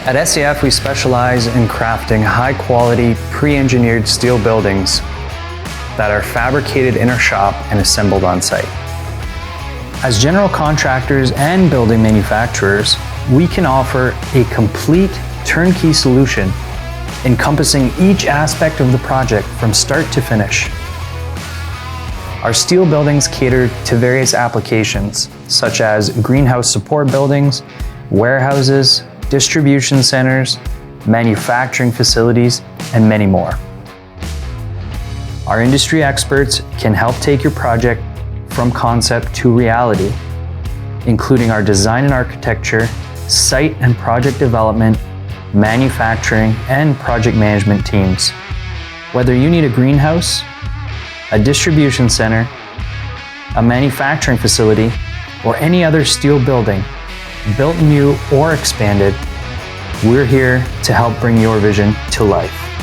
At SEF, we specialize in crafting high-quality, pre-engineered steel buildings that are fabricated in our shop and assembled on site. As general contractors and building manufacturers, we can offer a complete turnkey solution encompassing each aspect of the project from start to finish. Our steel buildings cater to various applications, such as greenhouse support buildings, warehouses, distribution centers, manufacturing facilities, and many more. Our industry experts can help take your project from concept to reality, including our design and architecture, site and project development, manufacturing, and project management teams. Whether you need a greenhouse, a distribution center, a manufacturing facility, or any other steel building, built new or expanded, we're here to help bring your vision to life.